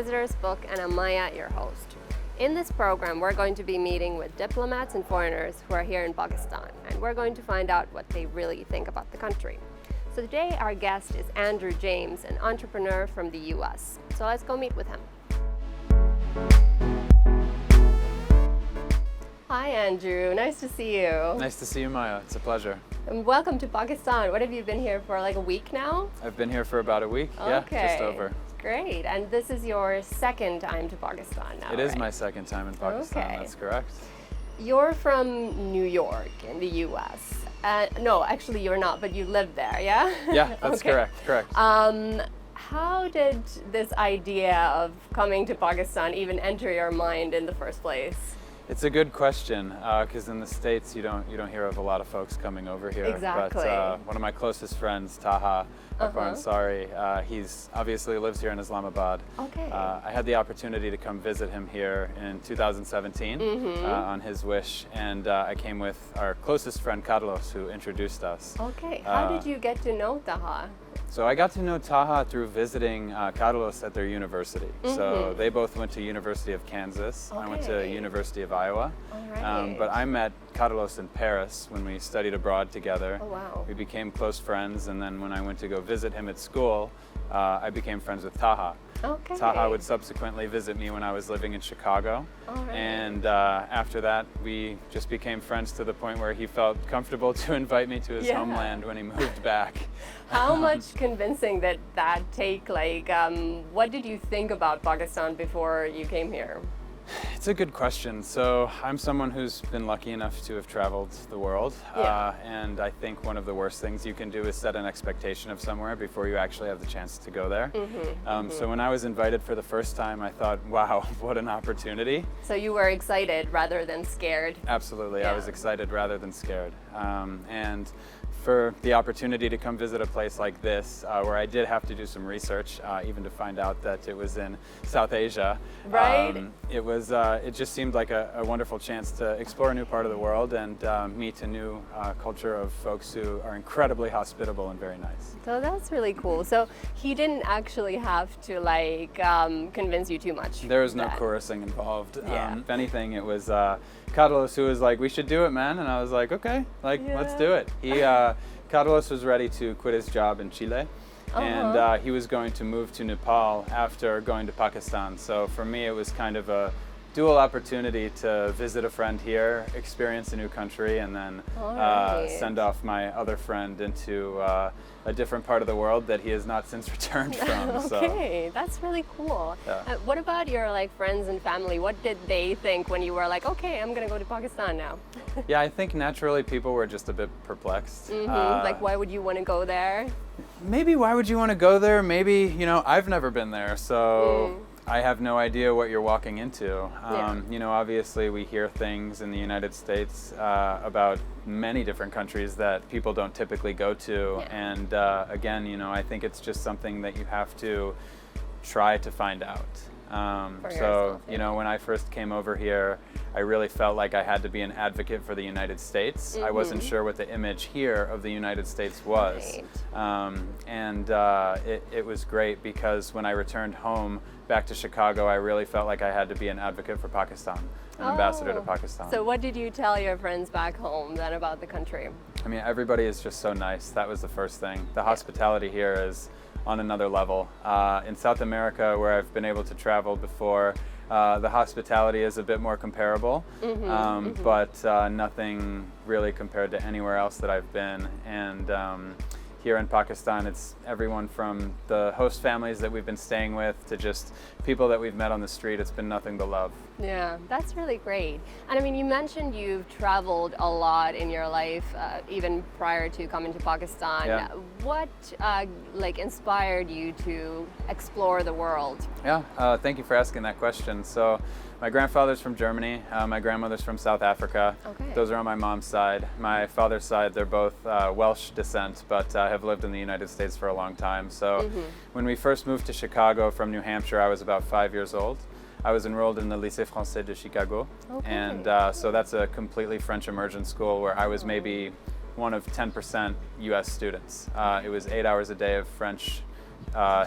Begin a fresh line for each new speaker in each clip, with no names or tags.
Visitor's Book, and I'm Maya, your host. In this program, we're going to be meeting with diplomats and foreigners who are here in Pakistan, and we're going to find out what they really think about the country. So today, our guest is Andrew James, an entrepreneur from the US. So let's go meet with him. Hi, Andrew. Nice to see you.
Nice to see you, Maya. It's a pleasure.
And welcome to Pakistan. What have you been here for, like a week now?
I've been here for about a week.
Okay.
Yeah, just over.
Great. And this is your second time to Pakistan now,
It is
right?
my second time in Pakistan.
Okay.
That's correct.
You're from New York in the US. No, actually you're not, but you live there, yeah?
Yeah, that's
Okay.
correct.
How did this idea of coming to Pakistan even enter your mind in the first place?
It's a good question because in the States you don't hear of a lot of folks coming over here.
Exactly.
But one of my closest friends, Taha, Ansari, he's obviously lives here in Islamabad.
Okay.
I had the opportunity to come visit him here in 2017 on his wish, and I came with our closest friend Carlos, who introduced us.
Okay. How did you get to know Taha?
So I got to know Taha through visiting Carlos at their university. So they both went to University of Kansas. I went to
Okay.
University of Iowa.
All right.
But I met Carlos in Paris when we studied abroad together.
Oh, wow.
We became close friends, and then when I went to go visit him at school, I became friends with Taha.
Okay.
Taha would subsequently visit me when I was living in Chicago.
All right.
And after that, we just became friends to the point where he felt comfortable to invite me to his
Yeah.
homeland when he moved back.
How much convincing did that take? Like, what did you think about Pakistan before you came here?
It's a good question. So I'm someone who's been lucky enough to have traveled the world.
Yeah.
And I think one of the worst things you can do is set an expectation of somewhere before you actually have the chance to go there. So when I was invited for the first time, I thought, wow, what an opportunity.
So you were excited rather than scared?
Absolutely. I was
Yeah.
excited rather than scared. And for the opportunity to come visit a place like this, where I did have to do some research, even to find out that it was in South Asia.
Right.
It just seemed like a wonderful chance to explore a new part of the world and meet a new culture of folks who are incredibly hospitable and very nice.
So that's really cool. So he didn't actually have to convince you too much.
There was no
then.
coercing involved.
Yeah.
If anything, it was Carlos who was like, "We should do it, man," and I was like, "Okay, let's do it." Carlos was ready to quit his job in Chile, and he was going to move to Nepal after going to Pakistan. So for me, it was kind of a dual opportunity to visit a friend here, experience a new country, and then
Alright.
send off my other friend into a different part of the world that he has not since returned from.
Okay, that's really cool.
Yeah.
What about your friends and family? What did they think when you were like, okay, I'm gonna go to Pakistan now?
Yeah, I think naturally people were just a bit perplexed.
Why would you want to go there?
Maybe why would you want to go there? Maybe, I've never been there, so I have no idea what you're walking into. Obviously we hear things in the United States about many different countries that people don't typically go to.
Yeah.
And again, I think it's just something that you have to try to find out.
yourself, yeah.
When I first came over here, I really felt like I had to be an advocate for the United States. I wasn't sure what the image here of the United States was.
Right.
It was great because when I returned home back to Chicago, I really felt like I had to be an advocate for Pakistan, an ambassador to Pakistan.
So what did you tell your friends back home then about the country?
I mean, everybody is just so nice. That was the first thing. The hospitality here is on another level. In South America, where I've been able to travel before, the hospitality is a bit more comparable, but nothing really compared to anywhere else that I've been. And here in Pakistan, it's everyone from the host families that we've been staying with to just people that we've met on the street. It's been nothing but love.
Yeah, that's really great. And I mean, you mentioned you've traveled a lot in your life, even prior to coming to Pakistan.
Yeah.
What inspired you to explore the world?
Yeah, thank you for asking that question. So my grandfather's from Germany, my grandmother's from South Africa.
Okay.
Those are on my mom's side. My father's side, they're both Welsh descent, but have lived in the United States for a long time. So when we first moved to Chicago from New Hampshire, I was about 5 years old. I was enrolled in the Lycée Français de Chicago.
Okay.
And so that's a completely French immersion school where I was maybe one of 10% US students. It was 8 hours a day of French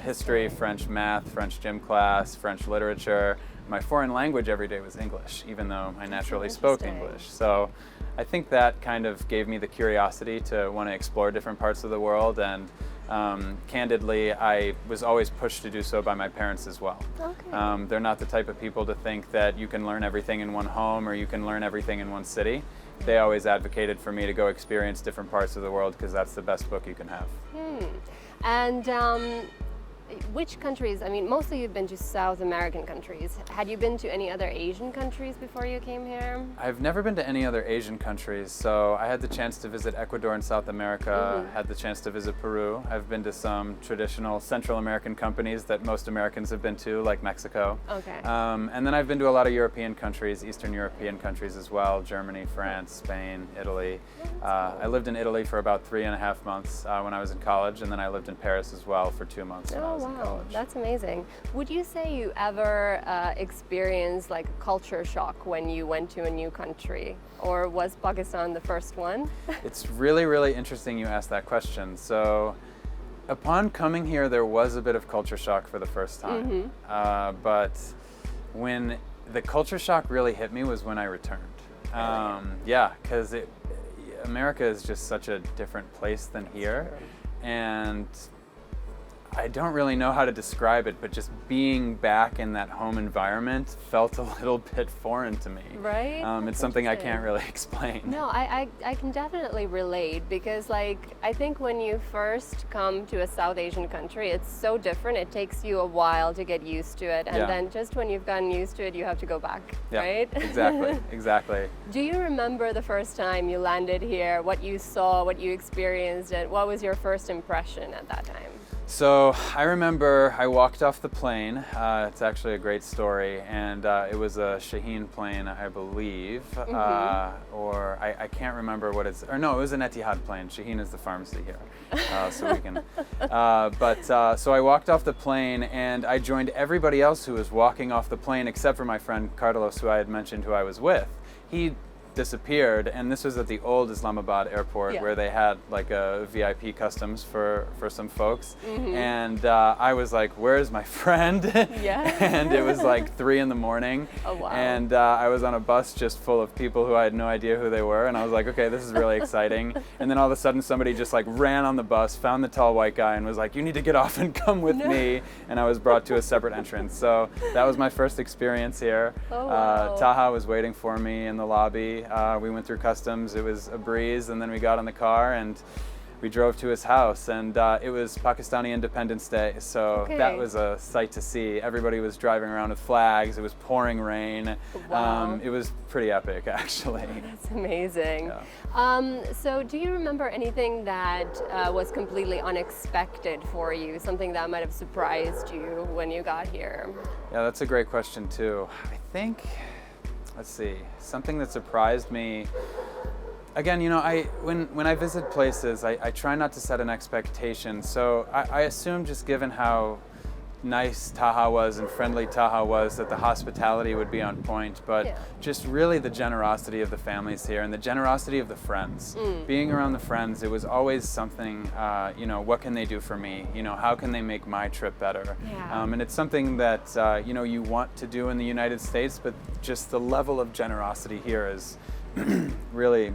history, French math, French gym class, French literature. My foreign language every day was English, even though I naturally spoke English. So I think that kind of gave me the curiosity to want to explore different parts of the world, and candidly, I was always pushed to do so by my parents as well.
Okay.
They're not the type of people to think that you can learn everything in one home or you can learn everything in one city. They always advocated for me to go experience different parts of the world because that's the best book you can have.
And which countries, I mean, mostly you've been to South American countries. Had you been to any other Asian countries before you came here?
I've never been to any other Asian countries, so I had the chance to visit Ecuador and South America, had the chance to visit Peru. I've been to some traditional Central American companies that most Americans have been to, like Mexico.
Okay.
And then I've been to a lot of European countries, Eastern European countries as well, Germany, France, Spain, Italy. I lived in Italy for about 3.5 months when I was in college, and then I lived in Paris as well for 2 months when I was in college.
That's amazing. Would you say you ever experienced like a culture shock when you went to a new country, or was Pakistan the first one?
It's really, really interesting you asked that question. So upon coming here, there was a bit of culture shock for the first time. But when the culture shock really hit me was when I returned. Yeah, because America is just such a different place than here. And I don't really know how to describe it, but just being back in that home environment felt a little bit foreign to me.
Right?
It's something I can't really explain.
No, I can definitely relate, because like I think when you first come to a South Asian country, it's so different. It takes you a while to get used to it, and then just when you've gotten used to it, you have to go back, right?
Exactly, exactly.
Do you remember the first time you landed here, what you saw, what you experienced, and what was your first impression at that time?
So I remember I walked off the plane. It's actually a great story, and it was a Shaheen plane, I believe, or I can't remember what it's. Or no, it was an Etihad plane. Shaheen is the pharmacy here, so we can. So I walked off the plane, and I joined everybody else who was walking off the plane, except for my friend Carlos, who I had mentioned, who I was with. He disappeared, and this was at the old Islamabad airport where they had like a VIP customs for some folks, and I was like, where's my friend? And it was like 3 a.m.
Oh, wow.
And I was on a bus just full of people who I had no idea who they were, and I was like, okay, this is really exciting. And then all of a sudden somebody just like ran on the bus, found the tall white guy, and was like, you need to get off and come with me, and I was brought to a separate entrance. So that was my first experience here.
Oh, wow.
Taha was waiting for me in the lobby. We went through customs. It was a breeze, and then we got in the car and we drove to his house, and it was Pakistani Independence Day, so that was a sight to see. Everybody was driving around with flags. It was pouring rain.
Wow.
It was pretty epic, actually.
That's amazing. So do you remember anything that was completely unexpected for you, something that might have surprised you when you got here?
Yeah, that's a great question too. I think, let's see, something that surprised me. Again, you know, when I visit places, I try not to set an expectation. So I assume, just given how nice Taha was and friendly Taha was, that the hospitality would be on point, but just really the generosity of the families here and the generosity of the friends. Being around the friends, it was always something, you know, what can they do for me? You know, how can they make my trip better? And it's something that, you know, you want to do in the United States, but just the level of generosity here is really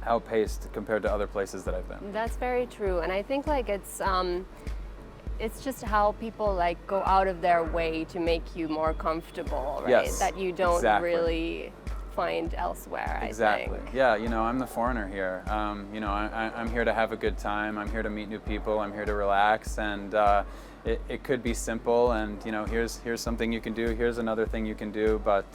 outpaced compared to other places that I've been.
That's very true, and I think like it's just how people like go out of their way to make you more comfortable, right?
Yes,
that you don't
exactly.
really find elsewhere.
Exactly.
I think.
Yeah, you know, I'm the foreigner here. You know, I'm here to have a good time. I'm here to meet new people. I'm here to relax, and it could be simple, and you know, here's something you can do, here's another thing you can do, but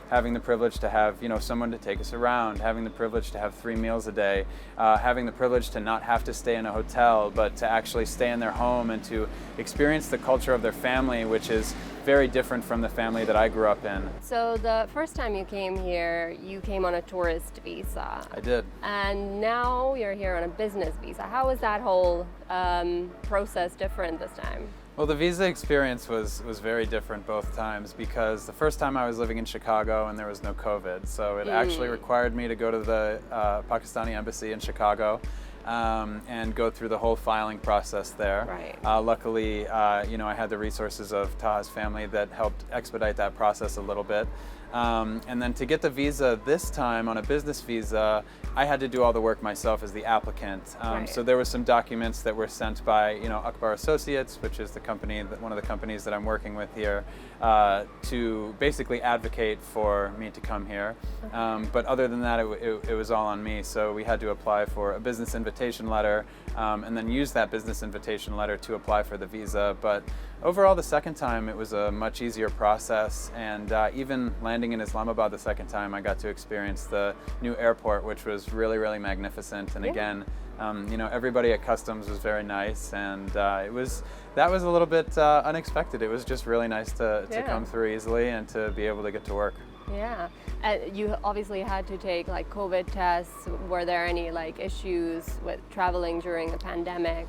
having the privilege to have, you know, someone to take us around, having the privilege to have 3 meals a day, having the privilege to not have to stay in a hotel, but to actually stay in their home and to experience the culture of their family, which is very different from the family that I grew up in.
So the first time you came here, you came on a tourist visa.
I did.
And now you're here on a business visa. How was that whole process different this time?
Well, the visa experience was very different both times, because the first time I was living in Chicago and there was no COVID, so it actually required me to go to the Pakistani embassy in Chicago and go through the whole filing process there.
Right.
Luckily, I had the resources of Taha's family that helped expedite that process a little bit. And then to get the visa this time on a business visa, I had to do all the work myself as the applicant.
Right.
So there were some documents that were sent by, Akbar Associates, which is one of the companies that I'm working with here, to basically advocate for me to come here.
Okay.
But other than that, it was all on me. So we had to apply for a business invitation letter, and then use that business invitation letter to apply for the visa. But overall, the second time, it was a much easier process, and even landing in Islamabad the second time, I got to experience the new airport, which was really, really magnificent. And again, everybody at customs was very nice, and that was a little bit unexpected. It was just really nice to come through easily and to be able to get to work.
Yeah, you obviously had to take like COVID tests. Were there any issues with traveling during the pandemic?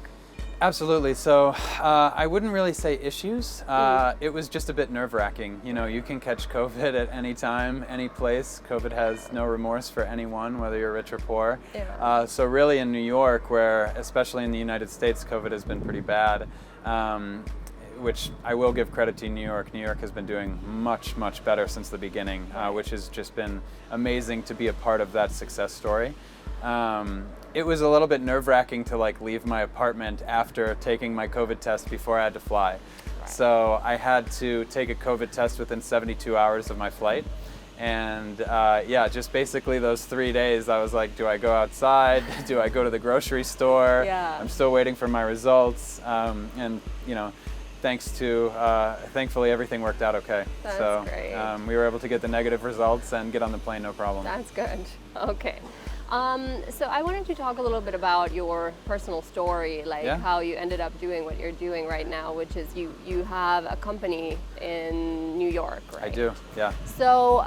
Absolutely. So I wouldn't really say issues. It was just a bit nerve-wracking. You can catch COVID at any time, any place. COVID has no remorse for anyone, whether you're rich or poor.
Yeah.
So really in New York, where especially in the United States, COVID has been pretty bad, which I will give credit to New York. New York has been doing much, much better since the beginning, which has just been amazing to be a part of that success story. It was a little bit nerve-wracking to leave my apartment after taking my COVID test before I had to fly. Right. So I had to take a COVID test within 72 hours of my flight. And just basically those 3 days, I was like, do I go outside? Do I go to the grocery store?
Yeah.
I'm still waiting for my results. Thankfully everything worked out okay.
That's great.
We were able to get the negative results and get on the plane no problem.
That's good. Okay. So I wanted to talk a little bit about your personal story, how you ended up doing what you're doing right now, which is you have a company in New York, right?
I do, yeah.
So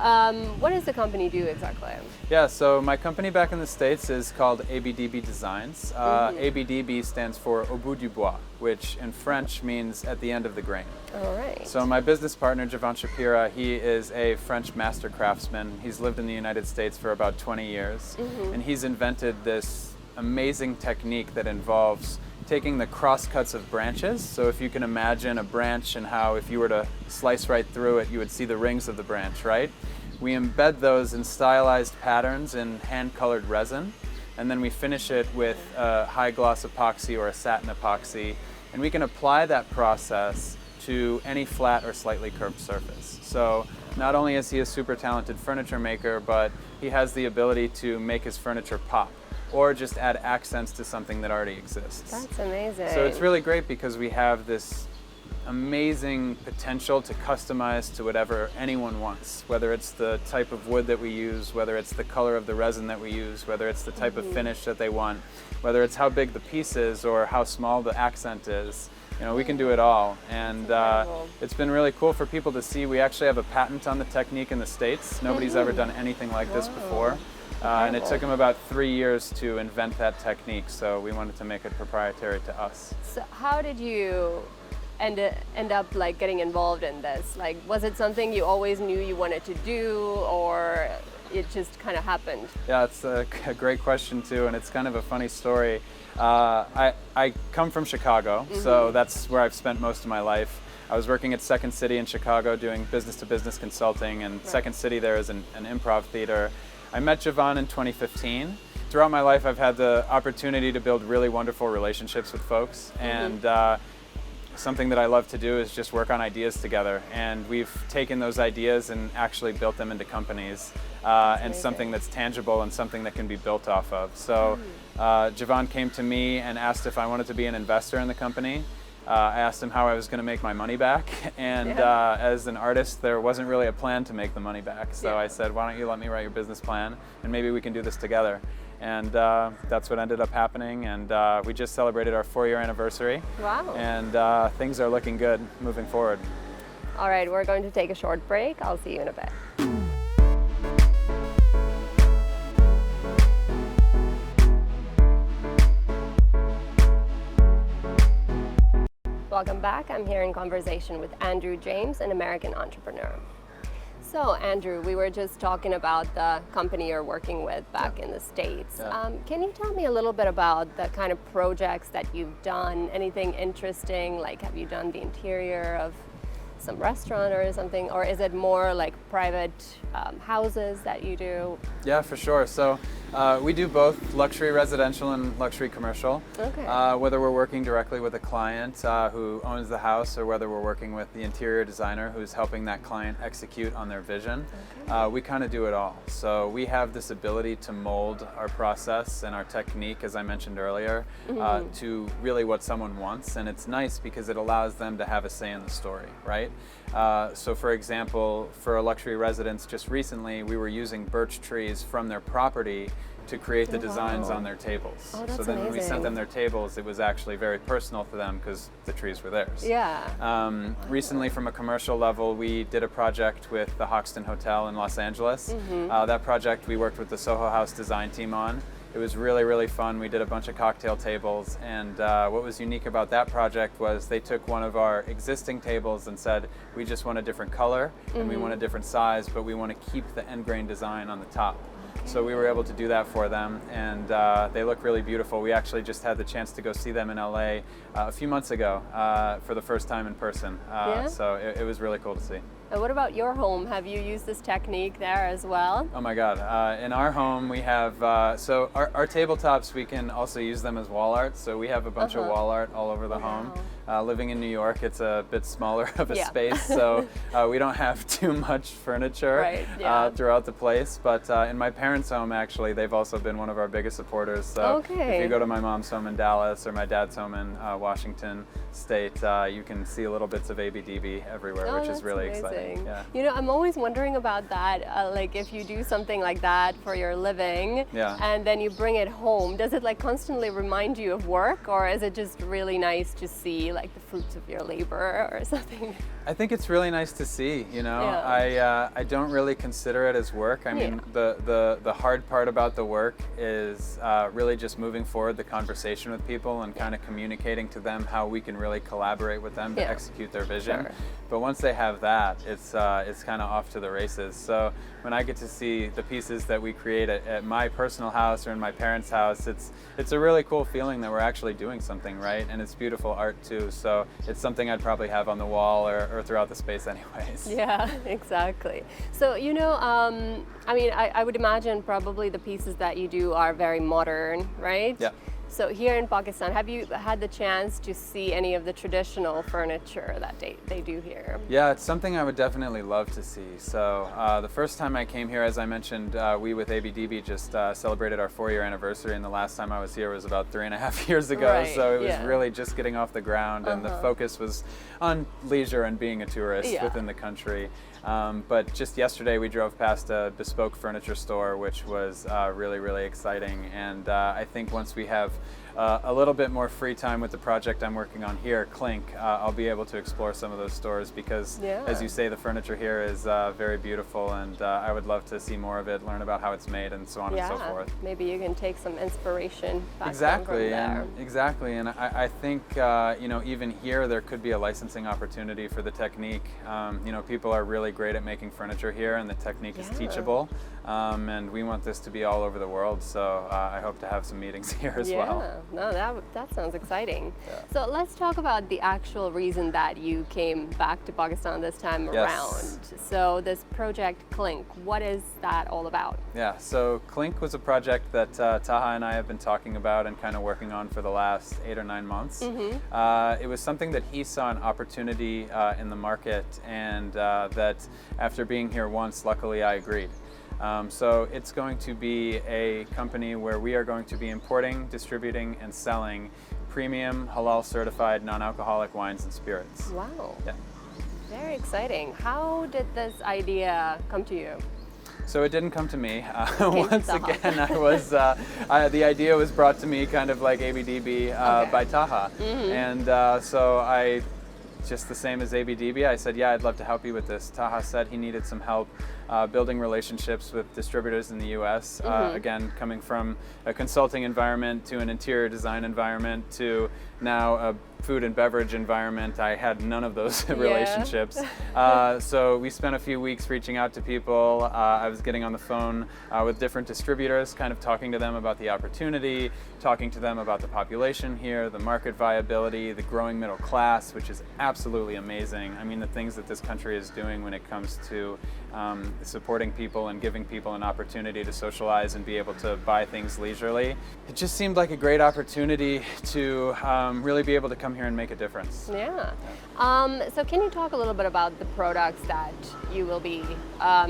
what does the company do exactly?
Yeah, so my company back in the States is called ABDB Designs. ABDB stands for Au bout du bois, which in French means at the end of the grain.
All right.
So my business partner, Javan Shapira, he is a French master craftsman. He's lived in the United States for about 20 years. And he's invented this amazing technique that involves taking the crosscuts of branches. So if you can imagine a branch and how if you were to slice right through it, you would see the rings of the branch, right? We embed those in stylized patterns in hand-colored resin, and then we finish it with a high-gloss epoxy or a satin epoxy, and we can apply that process to any flat or slightly curved surface. So not only is he a super talented furniture maker, but he has the ability to make his furniture pop or just add accents to something that already exists.
That's amazing.
So it's really great because we have this amazing potential to customize to whatever anyone wants, whether it's the type of wood that we use, whether it's the color of the resin that we use, whether it's the type of finish that they want, whether it's how big the piece is or how small the accent is. We can do it all, and it's been really cool for people to see. We actually have a patent on the technique in the States. Nobody's ever done anything like this before, and it took them about 3 years to invent that technique, so we wanted to make it proprietary to us.
So how did you end up getting involved in this? Was it something you always knew you wanted to do, or it just kind of happened?
Yeah, it's a great question too, and it's kind of a funny story. I come from Chicago, so that's where I've spent most of my life. I was working at Second City in Chicago doing business-to-business consulting, and Second City there is an improv theater. I met Javan in 2015. Throughout my life, I've had the opportunity to build really wonderful relationships with folks, and something that I love to do is just work on ideas together, and we've taken those ideas and actually built them into companies, and something that's tangible and something that can be built off of. So Javan came to me and asked if I wanted to be an investor in the company. I asked him how I was going to make my money back, and as an artist, there wasn't really a plan to make the money back. So I said, why don't you let me write your business plan, and maybe we can do this together. And that's what ended up happening, and we just celebrated our 4-year anniversary.
Wow.
And things are looking good moving forward.
All right, we're going to take a short break. I'll see you in a bit. Welcome back. I'm here in conversation with Andrew James, an American entrepreneur. So, Andrew, we were just talking about the company you're working with back in the States.
Yeah.
Can you tell me a little bit about the kind of projects that you've done? Anything interesting? Like, have you done the interior of some restaurant or something? Or is it more like private houses that you do?
Yeah, for sure. So we do both luxury residential and luxury commercial.
Okay.
Whether we're working directly with a client who owns the house or whether we're working with the interior designer who's helping that client execute on their vision, we kind of do it all. So we have this ability to mold our process and our technique, as I mentioned earlier, to really what someone wants. And it's nice because it allows them to have a say in the story, right? So for example, for a luxury residence just recently, we were using birch trees from their property to create the designs on their tables.
Oh, that's
so then when we sent
amazing.
them their tables, it was actually very personal to them because the trees were theirs.
Yeah.
Recently, from a commercial level, we did a project with the Hoxton Hotel in Los Angeles. That project we worked with the Soho House design team on. It was really, really fun. We did a bunch of cocktail tables, and what was unique about that project was they took one of our existing tables and said, we just want a different color and we want a different size, but we want to keep the end grain design on the top. So we were able to do that for them, and they look really beautiful. We actually just had the chance to go see them in LA a few months ago for the first time in person. So it was really cool to see.
And what about your home? Have you used this technique there as well?
Oh my God. In our home we have, so our tabletops, we can also use them as wall art. So we have a bunch of wall art all over the home. Living in New York, it's a bit smaller of a space, so we don't have too much furniture throughout the place. But in my parents' home, actually, they've also been one of our biggest supporters. So if you go to my mom's home in Dallas or my dad's home in Washington State, you can see little bits of ABDB everywhere, which is really exciting. Yeah.
You know, I'm always wondering about that. Like, if you do something like that for your living, and then you bring it home, does it like constantly remind you of work, or is it just really nice to see like the fruits of your labor or something?
I think it's really nice to see, you know. I don't really consider it as work. I mean, the hard part about the work is really just moving forward the conversation with people and kind of communicating to them how we can really collaborate with them to execute their vision. But once they have that, it's kind of off to the races. So when I get to see the pieces that we create at my personal house or in my parents' house, it's a really cool feeling that we're actually doing something, right? And it's beautiful art too. So it's something I'd probably have on the wall or throughout the space anyways.
Yeah, exactly. So, you know, I mean, I would imagine probably the pieces that you do are very modern, right?
Yeah.
So here in Pakistan, have you had the chance to see any of the traditional furniture that they do here?
Yeah, it's something I would definitely love to see. So the first time I came here, as I mentioned, we with ABDB just celebrated our 4-year anniversary, and the last time I was here was about 3.5 years ago.
Right,
so it was really just getting off the ground, and the focus was on leisure and being a tourist within the country. But just yesterday we drove past a bespoke furniture store, which was really, really exciting. And I think once we have a little bit more free time with the project I'm working on here, Clink, I'll be able to explore some of those stores because, as you say, the furniture here is very beautiful, and I would love to see more of it, learn about how it's made, and so on and so forth.
Maybe you can take some inspiration back
Exactly,
from there.
and exactly, and I think you know, even here there could be a licensing opportunity for the technique. You know, people are really great at making furniture here, and the technique is teachable. And we want this to be all over the world, so I hope to have some meetings here as well.
No, that sounds exciting. So let's talk about the actual reason that you came back to Pakistan this time around. So this project Clink, what is that all about?
Yeah, so Clink was a project that Taha and I have been talking about and kind of working on for the last 8 or 9 months. It was something that he saw an opportunity in the market, and that after being here once, luckily I agreed. So it's going to be a company where we are going to be importing, distributing, and selling premium, halal certified, non-alcoholic wines and spirits.
Wow.
Yeah.
Very exciting. How did this idea come to you?
So it didn't come to me. Once again, I was the idea was brought to me kind of like ABDB by Taha. And so I, just the same as ABDB, I said, yeah, I'd love to help you with this. Taha said he needed some help building relationships with distributors in the U.S. Again, coming from a consulting environment to an interior design environment to now a food and beverage environment, I had none of those relationships. So we spent a few weeks reaching out to people. I was getting on the phone with different distributors, kind of talking to them about the opportunity, talking to them about the population here, the market viability, the growing middle class, which is absolutely amazing. I mean, the things that this country is doing when it comes to supporting people and giving people an opportunity to socialize and be able to buy things leisurely. It just seemed like a great opportunity to really be able to come here and make a difference.
Yeah. So can you talk a little bit about the products that you will be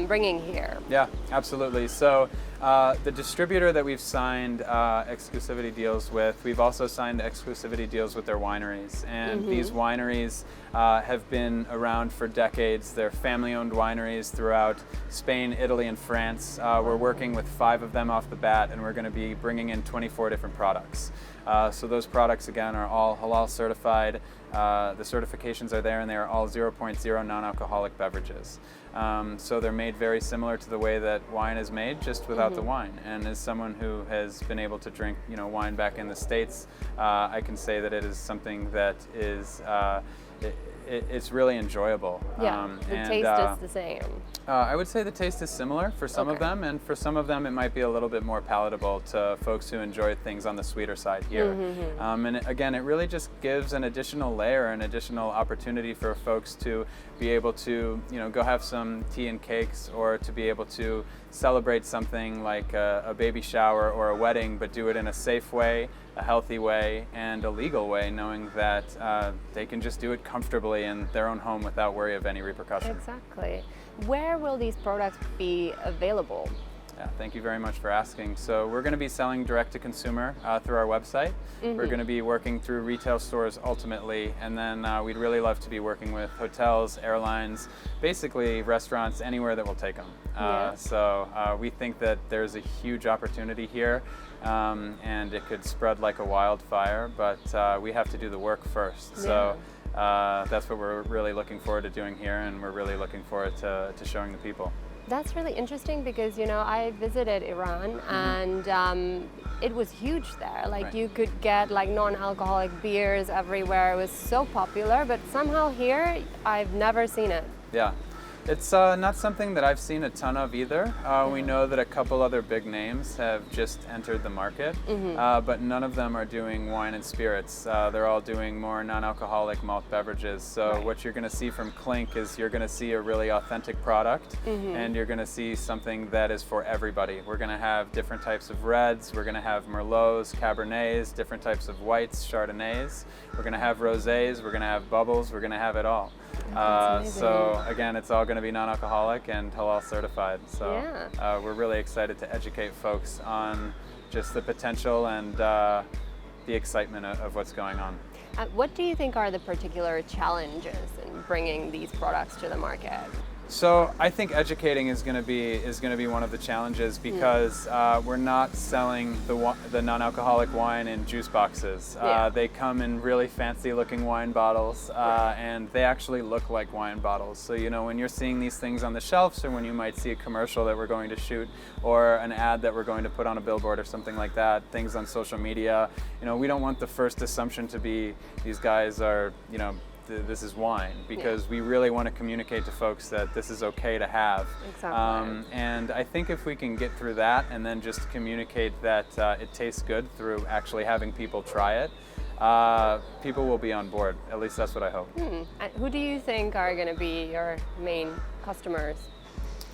bringing here?
Yeah, absolutely. So the distributor that we've signed exclusivity deals with, we've also signed exclusivity deals with their wineries. And these wineries have been around for decades. They're family-owned wineries throughout Spain, Italy, and France. We're working with 5 of them off the bat, and we're going to be bringing in 24 different products. So those products, again, are all halal certified. The certifications are there, and they are all 0.0 non-alcoholic beverages. So they're made very similar to the way that wine is made, just without the wine. And as someone who has been able to drink, wine back in the States, I can say that it is something that is it's really enjoyable.
Yeah, the taste is the same.
I would say the taste is similar for some of them, and for some of them it might be a little bit more palatable to folks who enjoy things on the sweeter side here. And again, it really just gives an additional layer, an additional opportunity for folks to be able to, go have some tea and cakes, or to be able to celebrate something like a baby shower or a wedding, but do it in a safe way, a healthy way, and a legal way, knowing that they can just do it comfortably in their own home without worry of any repercussion.
Exactly. Where will these products be available?
Yeah, thank you very much for asking. So we're going to be selling direct to consumer through our website. We're going to be working through retail stores ultimately, and then we'd really love to be working with hotels, airlines, basically restaurants, anywhere that will take them. So we think that there's a huge opportunity here, and it could spread like a wildfire, but we have to do the work first. So that's what we're really looking forward to doing here, and we're really looking forward to showing the people.
That's really interesting because, I visited Iran and it was huge there. Like you could get like non-alcoholic beers everywhere. It was so popular, but somehow here I've never seen it.
Yeah. It's not something that I've seen a ton of either. We know that a couple other big names have just entered the market, but none of them are doing wine and spirits. They're all doing more non-alcoholic malt beverages. So what you're going to see from Clink is you're going to see a really authentic product, and you're going to see something that is for everybody. We're going to have different types of reds. We're going to have Merlots, Cabernets, different types of whites, Chardonnays. We're going to have rosés. We're going to have bubbles. We're going to have it all. So again, it's all going to be non-alcoholic and halal certified. So we're really excited to educate folks on just the potential and the excitement of what's going on.
What do you think are the particular challenges in bringing these products to the market?
So I think educating is going to be one of the challenges, because we're not selling the non-alcoholic wine in juice boxes. They come in really fancy-looking wine bottles, and they actually look like wine bottles. So when you're seeing these things on the shelves, or when you might see a commercial that we're going to shoot, or an ad that we're going to put on a billboard or something like that, things on social media, we don't want the first assumption to be these guys are this is wine, because we really want to communicate to folks that this is okay to have.
Exactly.
And I think if we can get through that, and then just communicate that it tastes good through actually having people try it, people will be on board. At least that's what I hope.
And who do you think are going to be your main customers?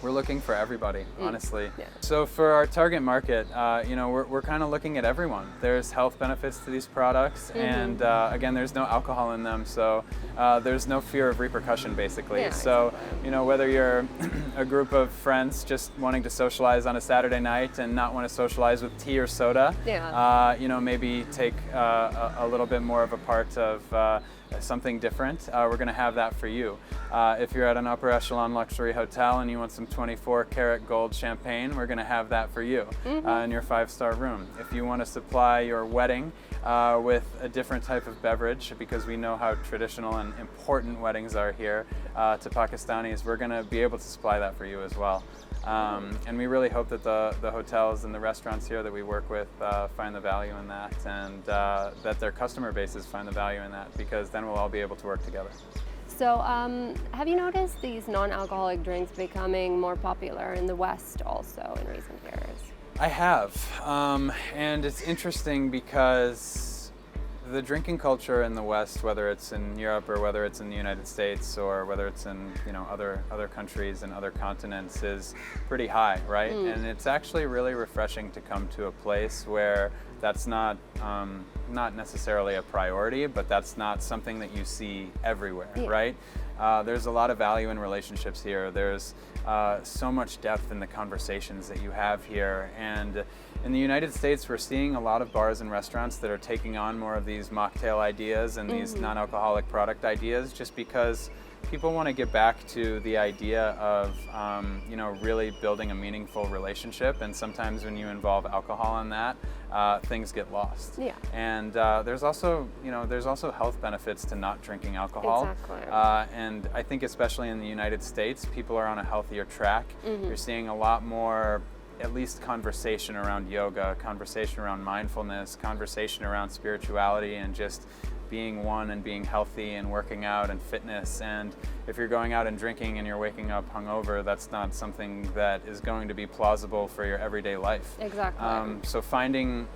We're looking for everybody, honestly. So for our target market, we're kind of looking at everyone. There's health benefits to these products, and again, there's no alcohol in them, so there's no fear of repercussion, basically. So, whether you're a group of friends just wanting to socialize on a Saturday night and not want to socialize with tea or soda, maybe take a little bit more of a part of something different, we're going to have that for you. If you're at an upper echelon luxury hotel and you want some 24 karat gold champagne, we're going to have that for you in your 5-star room. If you want to supply your wedding with a different type of beverage, because we know how traditional and important weddings are here to Pakistanis, we're going to be able to supply that for you as well. And we really hope that the hotels and the restaurants here that we work with find the value in that, and that their customer bases find the value in that, because then we'll all be able to work together.
So have you noticed these non-alcoholic drinks becoming more popular in the West also in recent years?
I have, and it's interesting because the drinking culture in the West, whether it's in Europe or whether it's in the United States or whether it's in other countries and other continents, is pretty high, right? And it's actually really refreshing to come to a place where that's not necessarily a priority, but that's not something that you see everywhere, right? There's a lot of value in relationships here. There's so much depth in the conversations that you have here. And in the United States, we're seeing a lot of bars and restaurants that are taking on more of these mocktail ideas and these non-alcoholic product ideas, just because people want to get back to the idea of really building a meaningful relationship. And sometimes when you involve alcohol in that, things get lost. Yeah. And there's also health benefits to not drinking alcohol.
Exactly.
And I think especially in the United States, people are on a healthier track. You're seeing a lot more, at least, conversation around yoga, conversation around mindfulness, conversation around spirituality, and just being one and being healthy and working out and fitness. And if you're going out and drinking and you're waking up hungover, that's not something that is going to be plausible for your everyday life.
Exactly.
So finding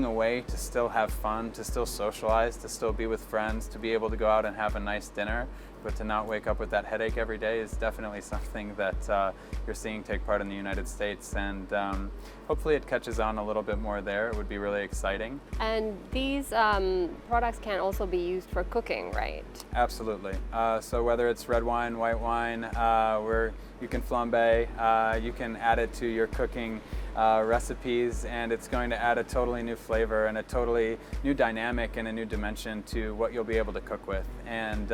a way to still have fun, to still socialize, to still be with friends, to be able to go out and have a nice dinner, but to not wake up with that headache every day, is definitely something that you're seeing take part in the United States. And hopefully it catches on a little bit more there. It would be really exciting.
And these products can also be used for cooking, right?
Absolutely. So whether it's red wine, white wine, where you can flambe, you can add it to your cooking recipes, and it's going to add a totally new flavor and a totally new dynamic and a new dimension to what you'll be able to cook with. And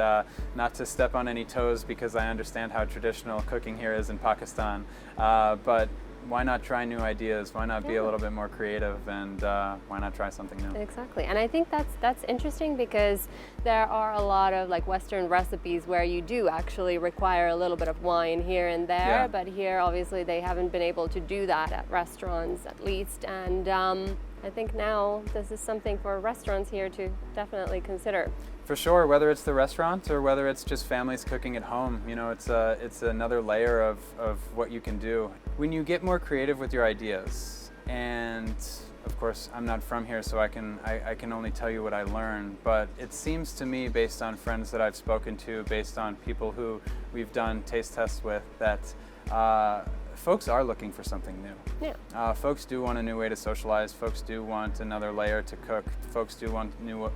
not to step on any toes, because I understand how traditional cooking here is in Pakistan, but why not try new ideas? Why not be a little bit more creative, and why not try something new?
Exactly. And I think that's interesting, because there are a lot of Western recipes where you do actually require a little bit of wine here and there, but here obviously they haven't been able to do that at restaurants, at least. And I think now this is something for restaurants here to definitely consider.
For sure, whether it's the restaurant or whether it's just families cooking at home, it's another layer of what you can do. When you get more creative with your ideas, and of course I'm not from here, so I can only tell you what I learned, but it seems to me, based on friends that I've spoken to, based on people who we've done taste tests with, that folks are looking for something new.
Yeah.
Folks do want a new way to socialize. Folks do want another layer to cook. Folks do want new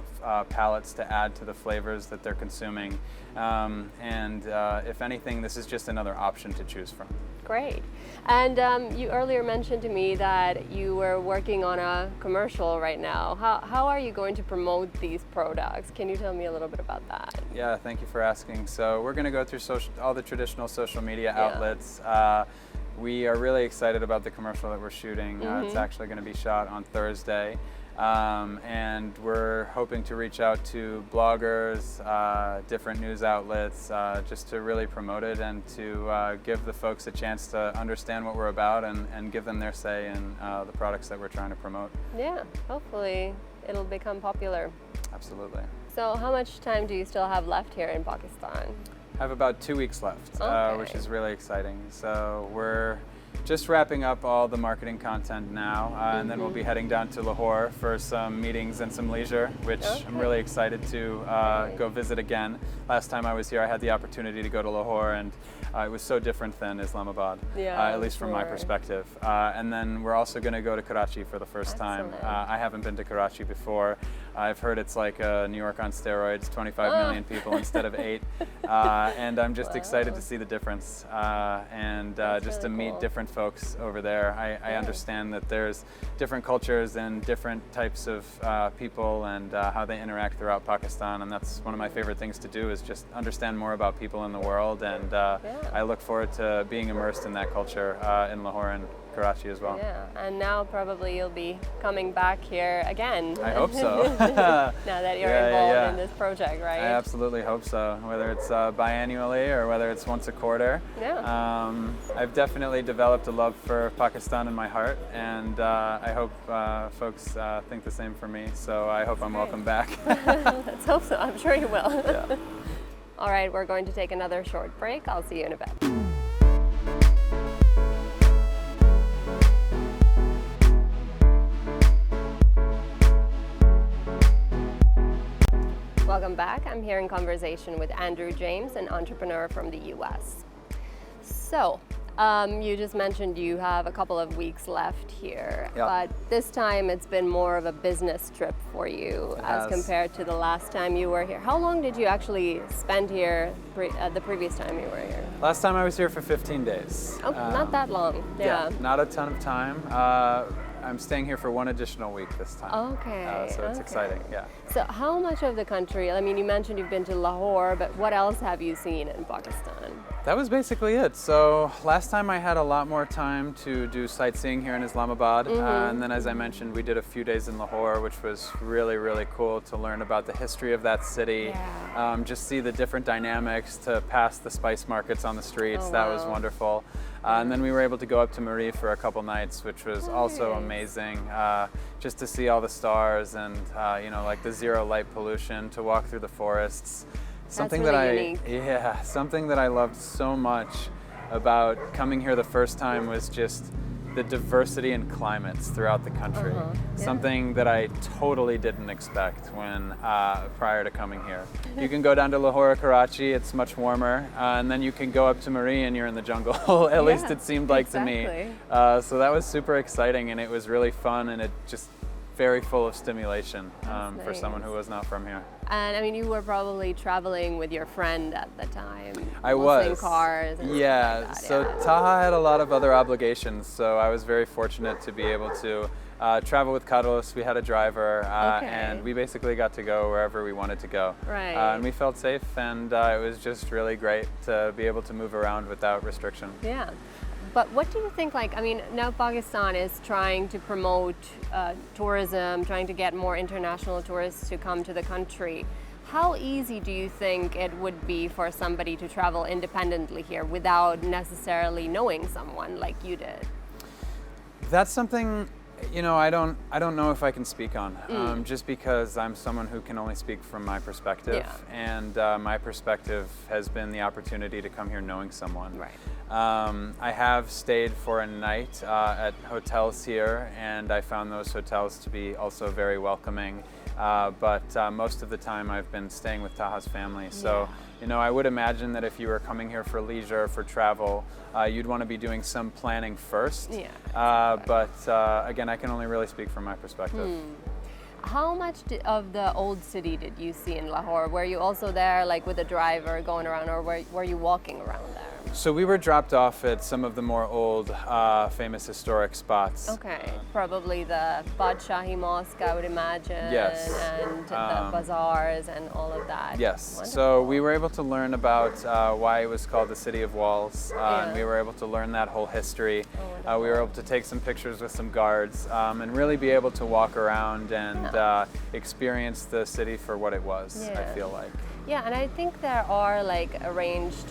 palettes to add to the flavors that they're consuming. And if anything, this is just another option to choose from.
Great. And you earlier mentioned to me that you were working on a commercial right now. How are you going to promote these products? Can you tell me a little bit about that?
Yeah, thank you for asking. So we're going to go through all the traditional social media outlets. We are really excited about the commercial that we're shooting. It's actually going to be shot on Thursday. And we're hoping to reach out to bloggers, different news outlets, just to really promote it and to give the folks a chance to understand what we're about and give them their say in the products that we're trying to promote.
Yeah, hopefully it'll become popular.
Absolutely.
So how much time do you still have left here in Pakistan?
I have about 2 weeks left, which is really exciting. So we're just wrapping up all the marketing content now, and then we'll be heading down to Lahore for some meetings and some leisure, which I'm really excited to go visit again. Last time I was here, I had the opportunity to go to Lahore, and it was so different than Islamabad,
Yeah,
at least from my
sure.
perspective. And then we're also going to go to Karachi for the first time.
Excellent.
I haven't been to Karachi before. I've heard it's like New York on steroids, 25 million people instead of 8. And I'm just excited to see the difference and just to
really
meet
cool.
different folks over there. I understand that there's different cultures and different types of people and how they interact throughout Pakistan, and that's one of my favorite things to do is just understand more about people in the world, and I look forward to being immersed in that culture in Lahore and Karachi as well.
Yeah, and now probably you'll be coming back here again.
I hope so.
Now that you're involved in this project, right?
I absolutely hope so, whether it's biannually or whether it's once a quarter.
Yeah.
I've definitely developed a love for Pakistan in my heart, and I hope folks think the same for me, so I hope I'm welcome back.
Let's hope so. I'm sure you will.
Yeah.
All right, we're going to take another short break. I'll see you in a bit. Welcome back. I'm here in conversation with Andrew James, an entrepreneur from the US. So, you just mentioned you have a couple of weeks left here, but this time it's been more of a business trip for you as compared to the last time you were here. How long did you actually spend here the previous time you were here?
Last time I was here for 15 days.
Oh, not that long. Yeah.
Not a ton of time. I'm staying here for one additional week this time.
Okay.
So it's exciting, yeah.
So how much of the country, I mean, you mentioned you've been to Lahore, but what else have you seen in Pakistan?
That was basically it. So last time I had a lot more time to do sightseeing here in Islamabad. And then as I mentioned, we did a few days in Lahore, which was really, really cool to learn about the history of that city.
Yeah.
Just see the different dynamics, to pass the spice markets on the streets.
Oh,
that was
wow.
wonderful. And then we were able to go up to Maree for a couple nights, which was also amazing. Just to see all the stars and like the zero light pollution, to walk through the forests. Something
really
that
unique.
something that I loved so much about coming here the first time was just the diversity in climates throughout the country. Something that I totally didn't expect when prior to coming here. You can go down to Lahore or Karachi, it's much warmer, and then you can go up to Maree and you're in the jungle. At least it seemed like to me. So that was super exciting, and it was really fun, and it just very full of stimulation for someone who was not from here.
And I mean, you were probably traveling with your friend at the time.
I
mostly
was.
in cars. And
Yeah.
like that,
So Taha had a lot of other obligations, so I was very fortunate to be able to travel with Carlos. We had a driver, and we basically got to go wherever we wanted to go.
Right.
And we felt safe, and it was just really great to be able to move around without restriction.
Yeah. But what do you think, I mean, now Pakistan is trying to promote tourism, trying to get more international tourists to come to the country. How easy do you think it would be for somebody to travel independently here without necessarily knowing someone like you did?
That's something, I don't know if I can speak on, just because I'm someone who can only speak from my perspective, and my perspective has been the opportunity to come here knowing someone.
Right.
I have stayed for a night at hotels here, and I found those hotels to be also very welcoming. But most of the time I've been staying with Taha's family. So, I would imagine that if you were coming here for leisure, for travel, you'd want to be doing some planning first.
Yeah.
But again, I can only really speak from my perspective.
How much of the old city did you see in Lahore? Were you also there, with a driver going around, or were you walking around there?
So we were dropped off at some of the more old, famous historic spots.
Okay, probably the Badshahi Mosque, I would imagine,
Yes.
and the bazaars and all of that.
Yes,
Wonderful.
so we were able to learn about why it was called the City of Walls, and we were able to learn that whole history. We were able to take some pictures with some guards, and really be able to walk around and experience the city for what it was, I feel like.
Yeah, and I think there are arranged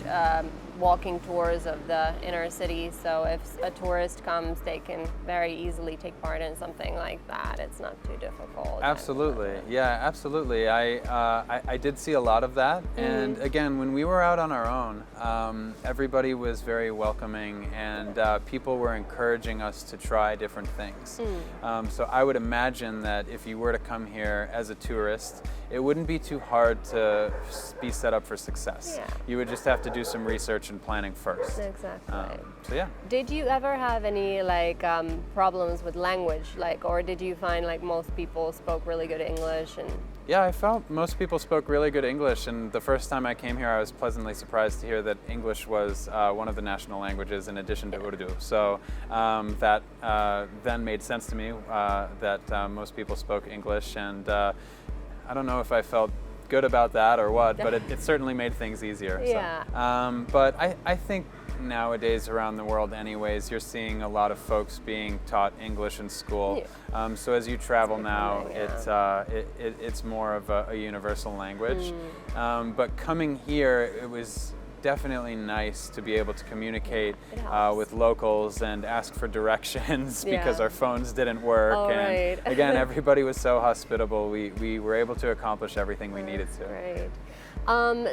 walking tours of the inner city, so if a tourist comes, they can very easily take part in something like that. It's not too difficult.
Absolutely, yeah, absolutely. I did see a lot of that, and again, when we were out on our own, everybody was very welcoming, and people were encouraging us to try different things. So I would imagine that if you were to come here as a tourist, it wouldn't be too hard to be set up for success.
Yeah.
You would just have to do some research and planning first.
Exactly.
So yeah.
Did you ever have any problems with language, or did you find most people spoke really good English and?
Yeah, I felt most people spoke really good English, and the first time I came here I was pleasantly surprised to hear that English was one of the national languages in addition to Urdu. So that then made sense to me that most people spoke English, and I don't know if I felt good about that or what, but it certainly made things easier.
Yeah.
So. But I think nowadays around the world anyways, you're seeing a lot of folks being taught English in school.
Yeah.
So as you travel now,
yeah.
it's more of a universal language. But coming here, it was definitely nice to be able to communicate with locals and ask for directions because our phones didn't work.
Oh,
and
right.
again, everybody was so hospitable. We were able to accomplish everything we needed to.
Right.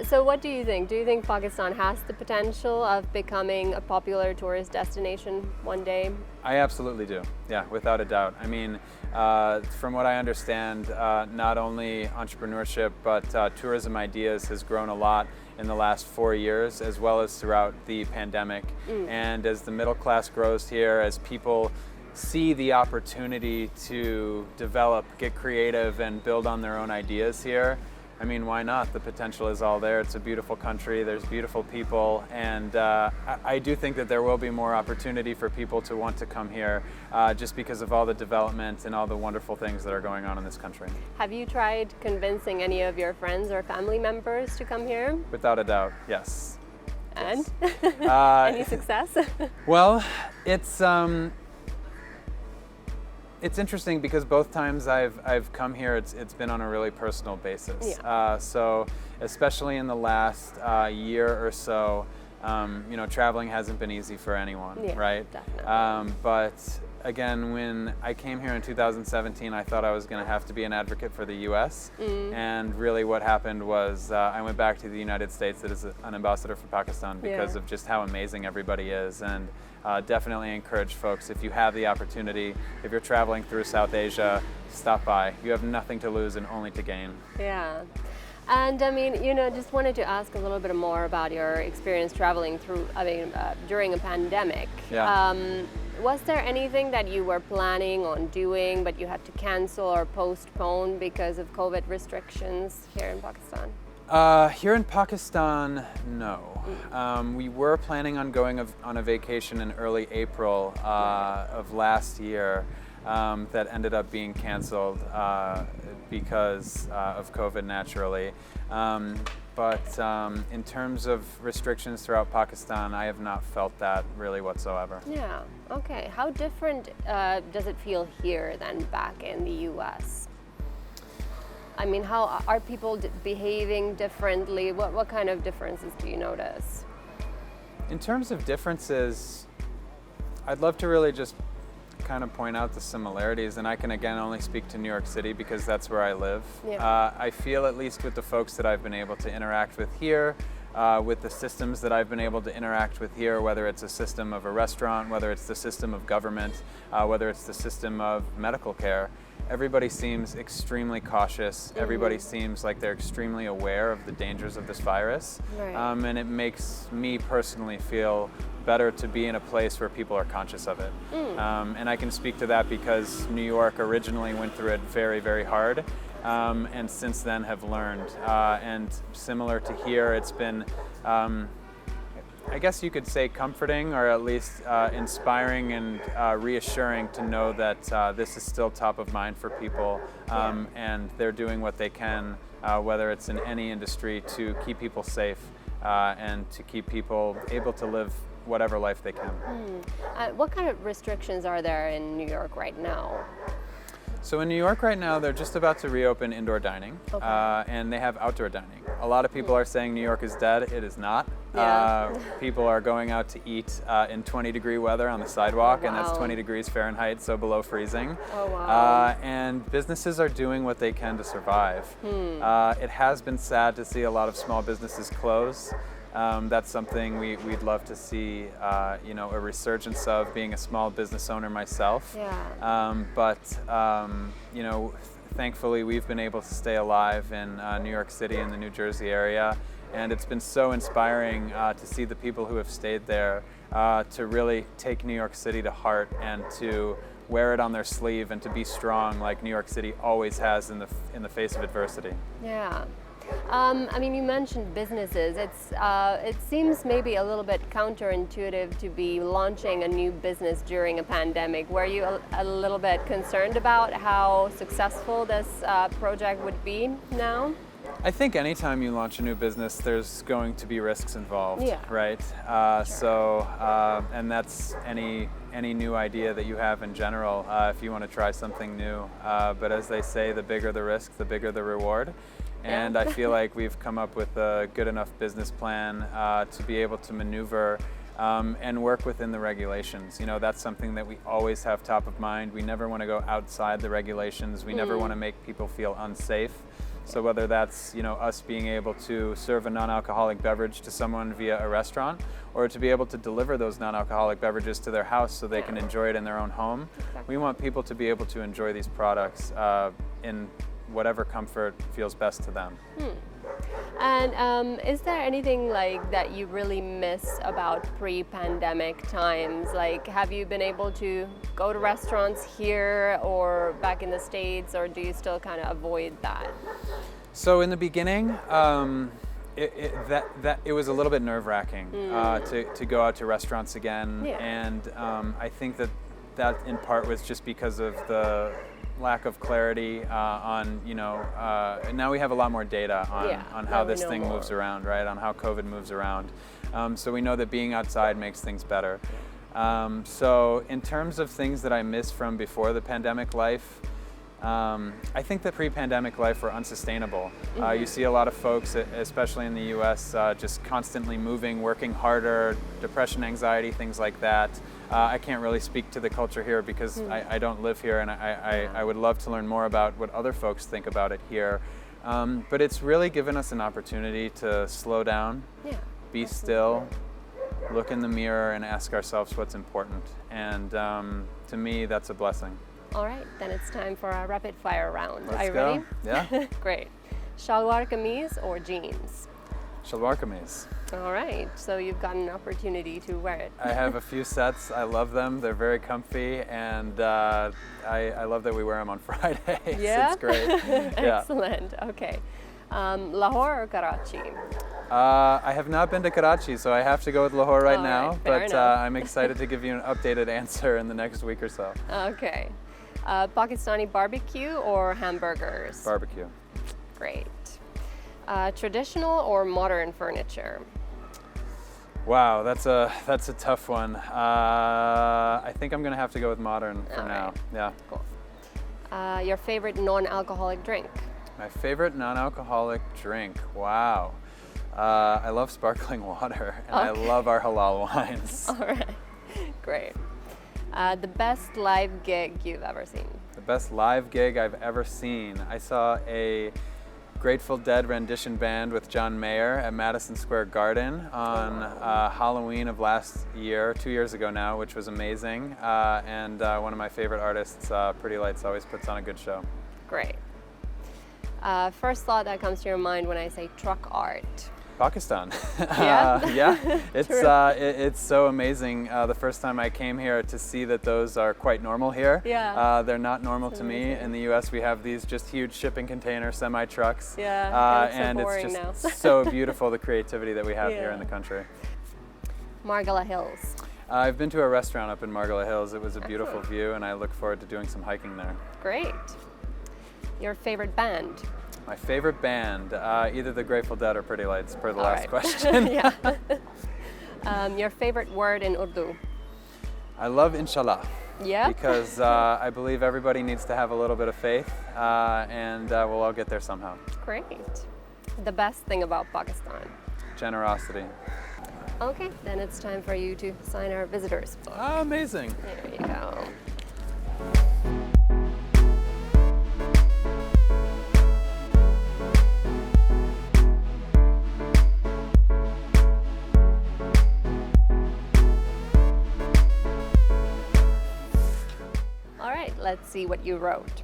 So what do you think? Do you think Pakistan has the potential of becoming a popular tourist destination one day?
I absolutely do. Yeah, without a doubt. I mean, from what I understand, not only entrepreneurship, but tourism ideas has grown a lot in the last 4 years, as well as throughout the pandemic. And as the middle class grows here, as people see the opportunity to develop, get creative, and build on their own ideas here, I mean, why not? The potential is all there. It's a beautiful country, there's beautiful people, and I do think that there will be more opportunity for people to want to come here just because of all the development and all the wonderful things that are going on in this country.
Have you tried convincing any of your friends or family members to come here?
Without a doubt, yes.
And?
Yes.
Any success?
Well, it's interesting because both times I've come here, it's been on a really personal basis.
Yeah.
So especially in the last year or so, traveling hasn't been easy for anyone, right?
Definitely.
But again, when I came here in 2017, I thought I was going to have to be an advocate for the U.S. And really what happened was I went back to the United States as an ambassador for Pakistan because of just how amazing everybody is. And definitely encourage folks, if you have the opportunity, if you're traveling through South Asia, stop by. You have nothing to lose and only to gain.
Yeah. And I mean, just wanted to ask a little bit more about your experience traveling through, during a pandemic.
Yeah.
Was there anything that you were planning on doing but you had to cancel or postpone because of COVID restrictions here in Pakistan?
Here in Pakistan, no. We were planning on going on a vacation in early April of last year that ended up being canceled because of COVID naturally. But in terms of restrictions throughout Pakistan, I have not felt that really whatsoever.
Yeah, okay. How different does it feel here than back in the US? I mean, how are people behaving differently? What kind of differences do you notice?
In terms of differences, I'd love to really just kind of point out the similarities, and I can again only speak to New York City because that's where I live.
Yeah.
I feel, at least with the folks that I've been able to interact with here, with the systems that I've been able to interact with here, whether it's a system of a restaurant, whether it's the system of government, whether it's the system of medical care, everybody seems extremely cautious. Everybody seems like they're extremely aware of the dangers of this virus.
Right.
And it makes me personally feel better to be in a place where people are conscious of it. And I can speak to that because New York originally went through it very, very hard. And since then have learned. And similar to here, it's been, I guess you could say, comforting, or at least inspiring and reassuring to know that this is still top of mind for people, and they're doing what they can, whether it's in any industry, to keep people safe and to keep people able to live whatever life they can.
What kind of restrictions are there in New York right now?
So in New York right now, they're just about to reopen indoor dining, and they have outdoor dining. A lot of people are saying New York is dead. It is not.
Yeah.
People are going out to eat in 20-degree weather on the sidewalk, and that's 20 degrees Fahrenheit, so below freezing.
Oh, wow.
And businesses are doing what they can to survive. It has been sad to see a lot of small businesses close. That's something we'd love to see, a resurgence of, being a small business owner myself.
Yeah.
But thankfully we've been able to stay alive in New York City and the New Jersey area, and it's been so inspiring to see the people who have stayed there to really take New York City to heart and to wear it on their sleeve and to be strong like New York City always has in the face of adversity.
Yeah. I mean, you mentioned businesses. It seems maybe a little bit counterintuitive to be launching a new business during a pandemic. Were you a little bit concerned about how successful this project would be now?
I think anytime you launch a new business, there's going to be risks involved,
Yeah.
right?
Sure.
And that's any new idea that you have in general, if you want to try something new. But as they say, the bigger the risk, the bigger the reward. And I feel like we've come up with a good enough business plan to be able to maneuver and work within the regulations. You know, that's something that we always have top of mind. We never want to go outside the regulations. We never want to make people feel unsafe. So whether that's, you know, us being able to serve a non-alcoholic beverage to someone via a restaurant, or to be able to deliver those non-alcoholic beverages to their house so they can enjoy it in their own home, we want people to be able to enjoy these products in whatever comfort feels best to them.
And is there anything like that you really miss about pre-pandemic times? Like, have you been able to go to restaurants here or back in the States, or do you still kind of avoid that?
So in the beginning, it was a little bit nerve-wracking to go out to restaurants again, and I think that in part was just because of the lack of clarity on, you know, now we have a lot more data on how this thing moves around, right? On how COVID moves around. So we know that being outside makes things better. So in terms of things that I miss from before the pandemic life, I think the pre-pandemic life were unsustainable. You see a lot of folks, especially in the US, just constantly moving, working harder, depression, anxiety, things like that. I can't really speak to the culture here because I don't live here, and I would love to learn more about what other folks think about it here. But it's really given us an opportunity to slow down, be still, look in the mirror, and ask ourselves what's important. And to me, that's a blessing.
All right, then it's time for our rapid fire round.
Let's
Are you
go.
ready?
Yeah.
Great. Shalwar kameez or jeans?
Shalwar kameez.
All right, so you've got an opportunity to wear it.
I have a few sets. I love them. They're very comfy, and I love that we wear them on Fridays.
Yeah?
It's great.
Excellent. Okay. Lahore or Karachi?
I have not been to Karachi, so I have to go with Lahore right
All
now,
right, fair
but
enough.
I'm excited to give you an updated answer in the next week or so.
Okay. Pakistani barbecue or hamburgers?
Barbecue.
Great. Traditional or modern furniture?
Wow, that's a tough one. I think I'm gonna have to go with modern for
All
now.
right.
Yeah.
Cool. Your favorite non-alcoholic drink?
My favorite non-alcoholic drink. Wow. I love sparkling water, and I love our halal wines.
All right. Great. The best live gig you've ever seen?
The best live gig I've ever seen. I saw a Grateful Dead rendition band with John Mayer at Madison Square Garden on Halloween of last year, 2 years ago now, which was amazing. And one of my favorite artists, Pretty Lights, always puts on a good show.
Great. First thought that comes to your mind when I say truck art?
Pakistan.
Yeah?
Yeah, it's so amazing. The first time I came here to see that those are quite normal here.
Yeah.
They're not normal to me.
amazing.
In the U.S., we have these just huge shipping container semi trucks.
Yeah,
and
so boring
it's
now.
just so beautiful, the creativity that we have here in the country.
Margalla Hills.
I've been to a restaurant up in Margalla Hills. It was a beautiful view, and I look forward to doing some hiking there.
Great. Your favorite band?
My favorite band, either the Grateful Dead or Pretty Lights, per the
All
last
right.
question.
Yeah. Your favorite word in Urdu?
I love Inshallah.
Yeah?
Because I believe everybody needs to have a little bit of faith, and we'll all get there somehow.
Great. The best thing about Pakistan?
Generosity.
Okay, then it's time for you to sign our visitors book.
Oh, amazing.
There you go. All right, let's see what you wrote.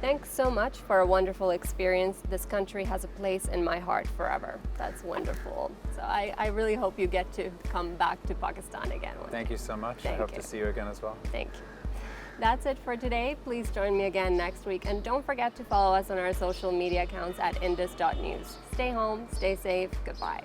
Thanks so much for a wonderful experience. This country has a place in my heart forever. That's wonderful. So I really hope you get to come back to Pakistan again one day.
Thank you so much. I
Thank
hope
you.
to see you again as well.
Thank you. That's it for today. Please join me again next week, and don't forget to follow us on our social media accounts at indus.news. Stay home, stay safe, goodbye.